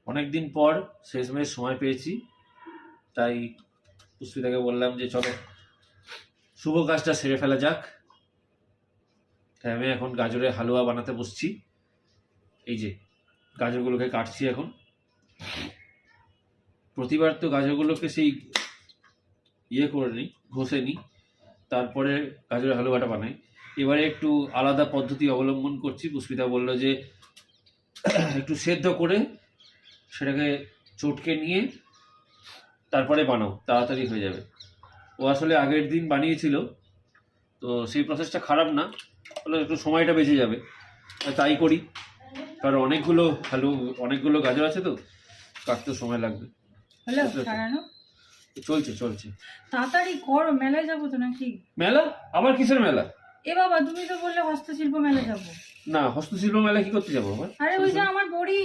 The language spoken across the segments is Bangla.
অনেকদিন পর শেষমেশ সময় পেয়েছি, তাই পুষ্পিতাকে বললাম যে চলো শুভ কাজটা সেরে ফেলা যাক। তাই আমি এখন গাজরের হালুয়া বানাতে বসছি। এই যে গাজরগুলোকে কাটছি এখন। প্রতিবার তো গাজরগুলোকে সেই করে নিই, ঘষে নিই, তারপরে গাজরের হালুয়াটা বানাই। এবারে একটু আলাদা পদ্ধতি অবলম্বন করছি। পুষ্পিতা বললো যে একটু সেদ্ধ করে সেটাকে চটকে নিয়ে তারপরে বানাও, তাড়াতাড়ি হয়ে যাবে। ও আসলে আগের দিন বানিয়েছিল, তো সেই প্রসেসটা খারাপ না, বলে একটু সময়টা বেঁচে যাবে, তাই করি। কারণ অনেকগুলো গাজর আছে তো, কাটতে সময় লাগবে। চলছে তাড়াতাড়ি করো, মেলায় যাবো তো নাকি? মেলা? আবার কিসের মেলা? এ বাবা, তুমি তো বললে হস্তশিল্প মেলা যাবো। না, হস্তশিল্প মেলা কি করতে যাবো আবার? আরে ওই যে আমার বড়ি।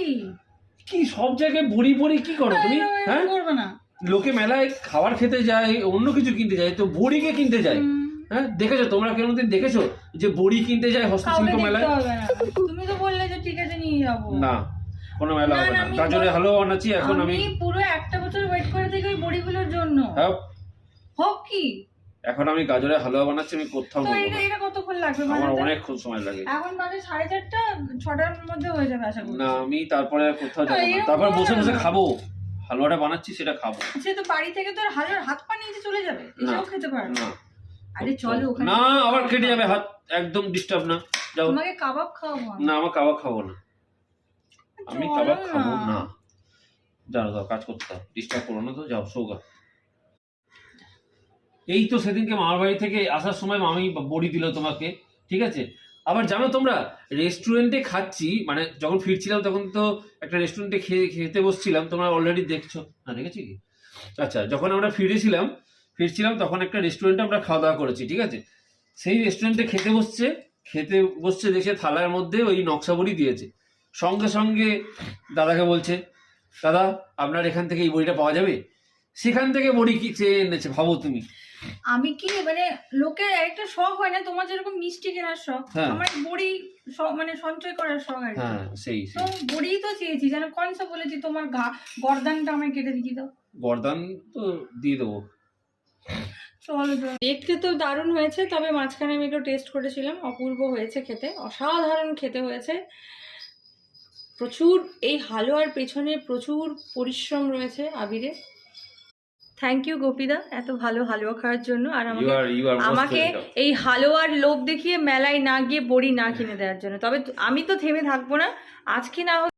কি সব জায়গায় বড়ি কি করো তুমি? হ্যাঁ, করবে না। লোকে মেলায় খাবার খেতে যায়, অন্য কিছু কিনতে যায়, তো বড়িকে কিনতে যায়। হ্যাঁ, দেখেছো তোমরা কোনোদিন দেখেছো যে বড়ি কিনতে যায় হস্তশিল্প মেলায়? তুমি তো বললে যে ঠিক আছে নিয়ে যাবো। না, কোনো মেলা হবে না। গাজরের হালুয়া বানাচ্ছি এখন আমি। পুরো একটা বছর ওয়েট করে থাকি ওই বড়িগুলোর জন্য। হোক কি, এখন আমি গাজরের হালুয়া বানাচ্ছি, আমি কোথাও তো এটা কতক্ষণ লাগবে? আমার অনেকক্ষণ সময় লাগে। এখন বাজে 4:30, 6টার মধ্যে হয়ে যাবে আশা করি। না, আমি তারপরে কোথাও যাবো না, তারপর বসে বসে খাবো। হালুয়াটা বানাচ্ছি, সেটা খাবো। সে তো বাড়ি থেকে তো হালুয়ার হাত পা নিয়ে চলে যাবে, এসেও খেতে পারবে না। আরে চলো ওখানে। না, আবার কেটে যাবে হাত, একদম ডিস্টার্ব না। যাও। তোমাকে কাবাব খাওয়াবো। না, আমার কাবাব খাবো না, আমি কাবাব খাবো না। যাও কাজ করতে দাও, ডিস্টার্ব করো না তো, যাও সৌগা। এই তো সেদিনকে মামার বাড়ি থেকে আসার সময় মামি বড়ি দিল তোমাকে, ঠিক আছে। আবার জানো তোমরা, রেস্টুরেন্টে খাচ্ছি, মানে যখন ফিরছিলাম তখন তো একটা রেস্টুরেন্টে খেতে বসছিলাম, তোমরা অলরেডি দেখছো না? দেখেছি কি? আচ্ছা, যখন আমরা ফিরছিলাম তখন একটা রেস্টুরেন্টে আমরা খাওয়া দাওয়া করেছি, ঠিক আছে। সেই রেস্টুরেন্টে খেতে বসছে দেখে থালার মধ্যে ওই নকশা বড়ি দিয়েছে। সঙ্গে সঙ্গে দাদাকে বলছে, দাদা আপনার এখান থেকে এই বড়িটা পাওয়া যাবে? সেখান থেকে বড়ি কি চেয়ে এনেছে, ভাবো তুমি। আমি কি মানে লোকের একটা শখ হয় না, তোমার যেরকম মিষ্টি কেনার শখ, আমার বড়ি মানে সঞ্চয় করার শখ আর কি। হ্যাঁ, সেই তো বড়ি তো চেয়েছি, যেন কনসা বলেছি তোমার গর্দানটা আমায় কেটে দিয়ে দাও। গর্দান তো দিয়ে দেবো। চলো, দেখতে তো দারুণ হয়েছে, তবে মাঝখানে আমি একটু টেস্ট করেছিলাম, অপূর্ব হয়েছে খেতে, অসাধারণ খেতে হয়েছে। প্রচুর এই হালুয়ার পেছনে প্রচুর পরিশ্রম রয়েছে আবিরে। থ্যাংক ইউ গোপীদা, এত ভালো হালুয়া খাওয়ার জন্য, আর আমাকে এই হালুয়ার লোভ দেখিয়ে মেলায় না গিয়ে বড়ি না কিনে দেওয়ার জন্য। তবে আমি তো থেমে থাকবো না, আজকে না